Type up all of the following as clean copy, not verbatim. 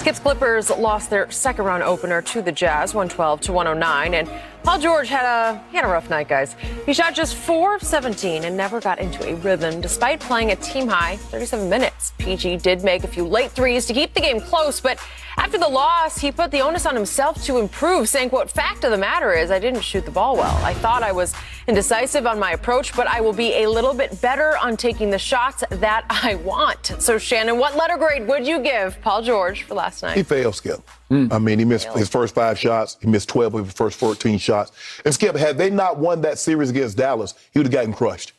Skip's Clippers lost their second-round opener to the Jazz, 112-109, and Paul George had a rough night, guys. He shot just 4 of 17 and never got into a rhythm, despite playing a team-high 37 minutes. PG did make a few late threes to keep the game close, but after the loss, he put the onus on himself to improve, saying, quote, "Fact of the matter is I didn't shoot the ball well. I thought I was indecisive on my approach, but I will be a little bit better on taking the shots that I want." So, Shannon, what letter grade would you give Paul George for last night? He failed, Skip. I mean, he missed his first 5 shots. He missed 12 of his first 14 shots. And, Skip, had they not won that series against Dallas, he would have gotten crushed.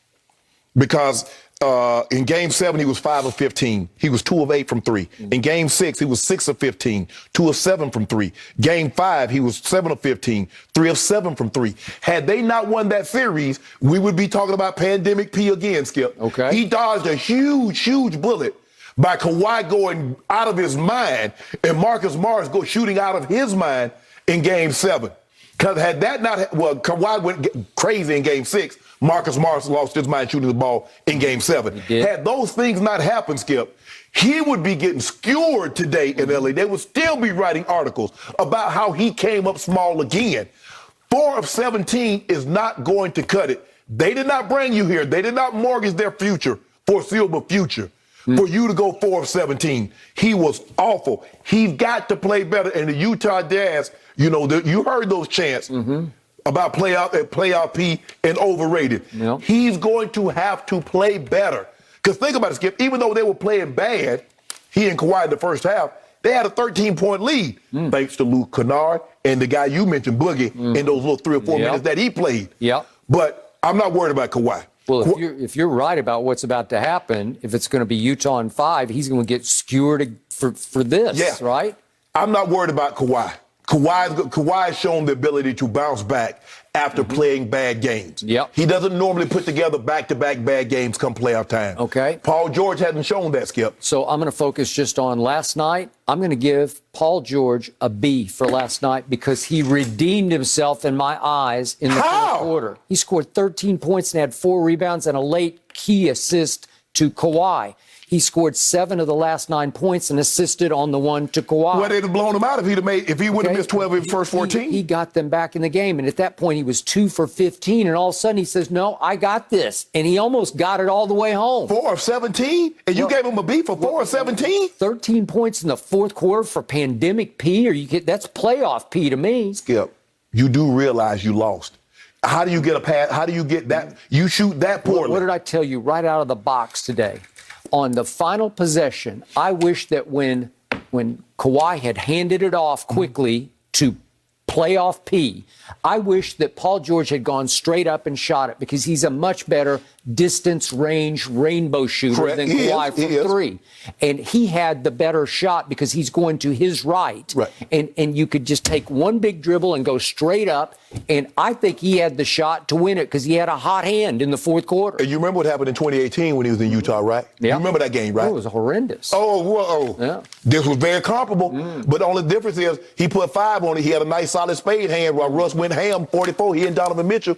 Because in Game 7, he was 5 of 15. He was 2 of 8 from 3. In Game 6, he was 6 of 15, 2 of 7 from 3. Game 5, he was 7 of 15, 3 of 7 from 3. Had they not won that series, we would be talking about Pandemic P again, Skip. Okay. He dodged a huge bullet by Kawhi going out of his mind and Marcus Morris shooting out of his mind in Game 7. Because had that not, Kawhi went crazy in Game 6. Marcus Morris lost his mind shooting the ball in Game 7. Had those things not happened, Skip, he would be getting skewered today in LA. They would still be writing articles about how he came up small again. 4 of 17 is not going to cut it. They did not bring you here. They did not mortgage their future, foreseeable future, for you to go 4 of 17. He was awful. He's got to play better. And the Utah Jazz, you know, you heard those chants about playoff P and overrated. Yep. He's going to have to play better. Because think about it, Skip, even though they were playing bad, he and Kawhi in the first half, they had a 13-point lead, thanks to Luke Kennard and the guy you mentioned, Boogie, in those little 3 or 4 minutes that he played. But I'm not worried about Kawhi. Well, if you're right about what's about to happen, if it's going to be Utah in 5, he's going to get skewered for this, right? I'm not worried about Kawhi. Kawhi has shown the ability to bounce back after playing bad games. He doesn't normally put together back-to-back bad games come playoff time. Okay. Paul George hasn't shown that, Skip. So I'm going to focus just on last night. I'm going to give Paul George a B for last night because he redeemed himself in my eyes in the fourth quarter. He scored 13 points and had 4 rebounds and a late key assist to Kawhi. He scored 7 of the last 9 points and assisted on the one to Kawhi. Well, they'd have blown him out if he would have missed 12 of his first 14. He got them back in the game, and at that point he was 2 for 15, and all of a sudden he says, "No, I got this," and he almost got it all the way home. 4 of 17, and you gave him a B for 4 of 17. 13 points in the fourth quarter for Pandemic P, that's playoff P to me. Skip, you do realize you lost. How do you get a pass? How do you get that? You shoot that poorly. What did I tell you right out of the box today? On the final possession, I wish that when Kawhi had handed it off quickly to playoff P, I wish that Paul George had gone straight up and shot it because he's a much better distance range rainbow shooter than Kawhi from 3. And he had the better shot because he's going to his right. And you could just take one big dribble and go straight up. And I think he had the shot to win it because he had a hot hand in the fourth quarter. And you remember what happened in 2018 when he was in Utah, right? You remember that game, right? Oh, it was horrendous. This was very comparable. But the only difference is he put 5 on it. He had a nice solid spade hand while Russ went ham 44. He and Donovan Mitchell.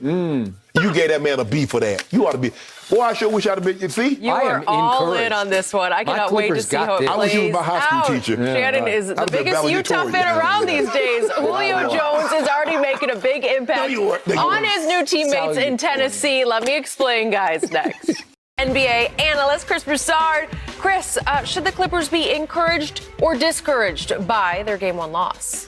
You gave that man a B for that. You ought to be. Boy, I sure wish I'd have been. See? You are all in on this one. I cannot wait to see how it plays. I wish you were my high school teacher. Shannon is the biggest Utah fan around these days. Julio Jones is already making a big impact on his new teammates in Tennessee. Let me explain, guys, next. NBA analyst Chris Broussard. Chris, should the Clippers be encouraged or discouraged by their Game 1 loss?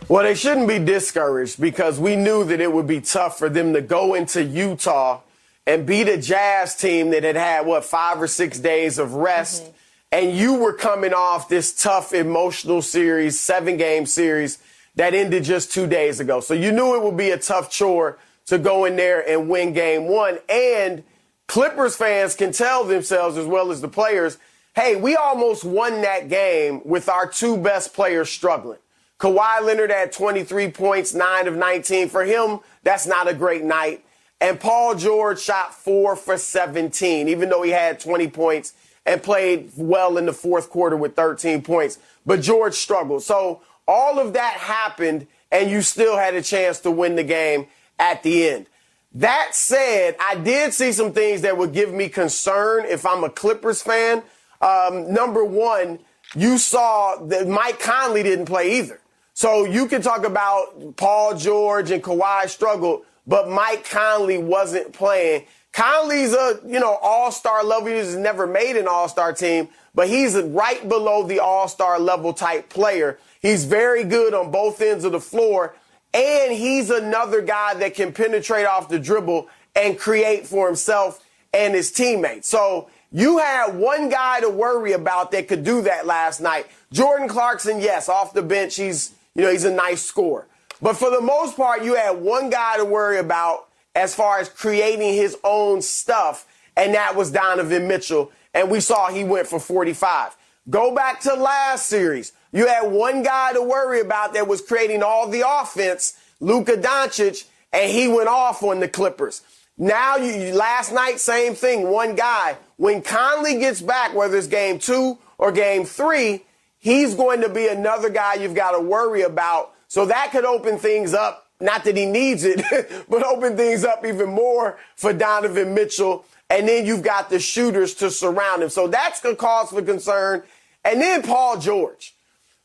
Well, they shouldn't be discouraged because we knew that it would be tough for them to go into Utah and beat a Jazz team that had 5 or 6 days of rest. And you were coming off this tough emotional series, 7-game series that ended just 2 days ago. So you knew it would be a tough chore to go in there and win Game 1. And Clippers fans can tell themselves, as well as the players, hey, we almost won that game with our 2 best players struggling. Kawhi Leonard had 23 points, 9 of 19. For him, that's not a great night. And Paul George shot 4 for 17, even though he had 20 points and played well in the fourth quarter with 13 points. But George struggled. So all of that happened, and you still had a chance to win the game at the end. That said, I did see some things that would give me concern if I'm a Clippers fan. Number one, you saw that Mike Conley didn't play either. So you can talk about Paul George and Kawhi struggled, but Mike Conley wasn't playing. Conley's a, all-star level. He's never made an all-star team, but he's right below the all-star level type player. He's very good on both ends of the floor, and he's another guy that can penetrate off the dribble and create for himself and his teammates. So you had one guy to worry about that could do that last night. Jordan Clarkson, yes, off the bench, he's a nice scorer. But for the most part, you had one guy to worry about as far as creating his own stuff, and that was Donovan Mitchell. And we saw he went for 45. Go back to last series. You had one guy to worry about that was creating all the offense, Luka Doncic, and he went off on the Clippers. Now, last night, same thing, one guy. When Conley gets back, whether it's game 2 or game 3, he's going to be another guy you've got to worry about. So that could open things up, not that he needs it, but open things up even more for Donovan Mitchell. And then you've got the shooters to surround him. So that's a cause for concern. And then Paul George,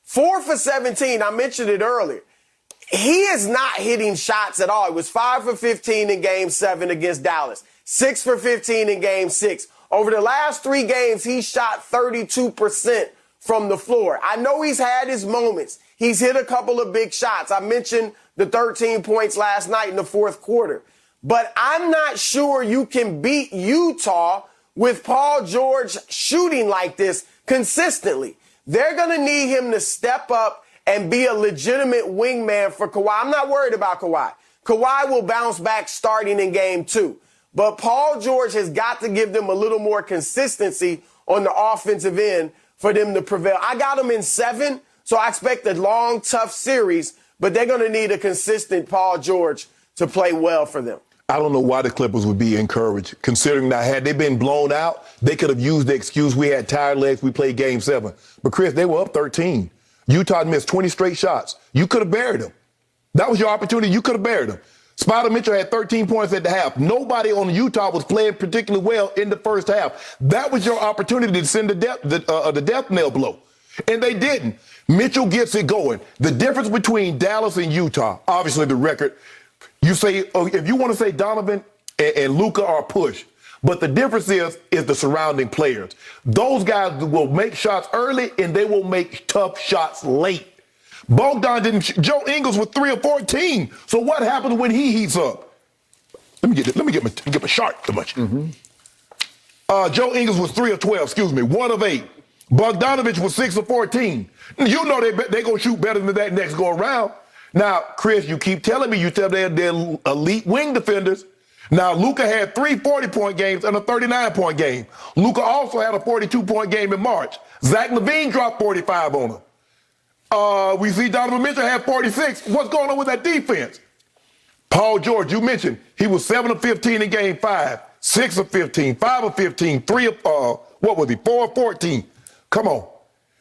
4 for 17. I mentioned it earlier. He is not hitting shots at all. He was 5 for 15 in game 7 against Dallas, 6 for 15 in game 6. Over the last 3 games, he shot 32% from the floor. I know he's had his moments. He's hit a couple of big shots. I mentioned the 13 points last night in the fourth quarter. But I'm not sure you can beat Utah with Paul George shooting like this consistently. They're going to need him to step up and be a legitimate wingman for Kawhi. I'm not worried about Kawhi. Kawhi will bounce back starting in game 2. But Paul George has got to give them a little more consistency on the offensive end for them to prevail. I got them in 7, so I expect a long, tough series, but they're going to need a consistent Paul George to play well for them. I don't know why the Clippers would be encouraged, considering that had they been blown out, they could have used the excuse we had tired legs, we played game 7. But, Chris, they were up 13. Utah missed 20 straight shots. You could have buried them. That was your opportunity. You could have buried them. Spider Mitchell had 13 points at the half. Nobody on Utah was playing particularly well in the first half. That was your opportunity to send the death knell blow. And they didn't. Mitchell gets it going. The difference between Dallas and Utah, obviously the record, you say, if you want to say Donovan and Luka are push, but the difference is the surrounding players. Those guys will make shots early and they will make tough shots late. Bogdan didn't. Joe Ingles was 3 of 14. So what happens when he heats up? Let me get my shark too much. Joe Ingles was 3 of 12. 1 of 8. Bogdanovich was 6 of 14. You know they gonna shoot better than that next go around. Now, Chris, you keep telling me they're elite wing defenders. Now, Luka had 3 40-point games and a 39-point game. Luka also had a 42-point game in March. Zach LaVine dropped 45 on him. We see Donovan Mitchell had 46. What's going on with that defense? Paul George, you mentioned, he was 7 of 15 in game 5, 6 of 15, 5 of 15, 3 of, 4 of 14. Come on.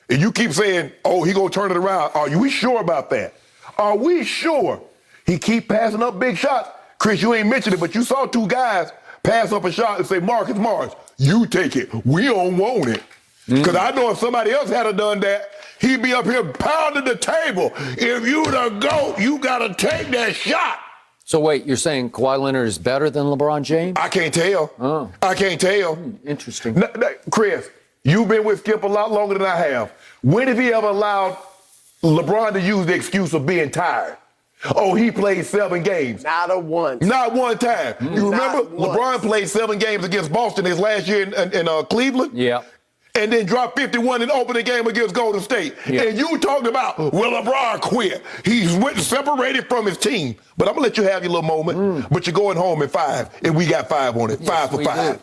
And you keep saying, he going to turn it around. Are we sure about that? Are we sure? He keep passing up big shots. Chris, you ain't mentioned it, but you saw 2 guys pass up a shot and say, Marcus Morris, you take it. We don't want it. Because I know if somebody else had done that, he'd be up here pounding the table. If you the GOAT, you got to take that shot. So wait, you're saying Kawhi Leonard is better than LeBron James? I can't tell. Oh. I can't tell. Interesting. Chris, you've been with Skip a lot longer than I have. When have he ever allowed LeBron to use the excuse of being tired? He played 7 games. Not one time. You remember LeBron played 7 games against Boston his last year in Cleveland? Yeah. And then dropped 51 in the opening game against Golden State. Yeah. And you talked about, LeBron quit. He's separated from his team. But I'm going to let you have your little moment. But you're going home in 5. And we got 5 on it. Yes, 5 for 5.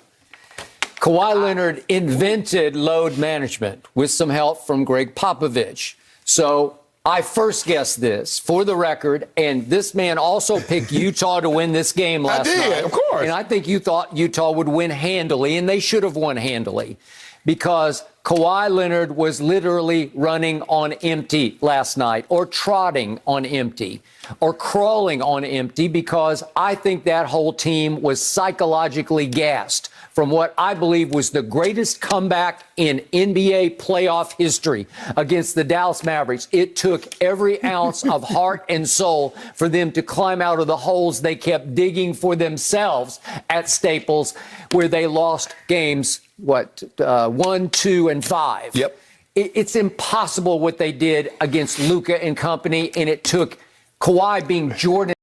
Kawhi Leonard invented load management with some help from Greg Popovich. So I first guessed this for the record, and this man also picked Utah to win this game last night. I did, of course. And I think you thought Utah would win handily, and they should have won handily because Kawhi Leonard was literally running on empty last night, or trotting on empty, or crawling on empty, because I think that whole team was psychologically gassed from what I believe was the greatest comeback in NBA playoff history against the Dallas Mavericks. It took every ounce of heart and soul for them to climb out of the holes they kept digging for themselves at Staples, where they lost games, 1, 2, and 5. Yep. It's impossible what they did against Luka and company, and it took Kawhi being Jordan.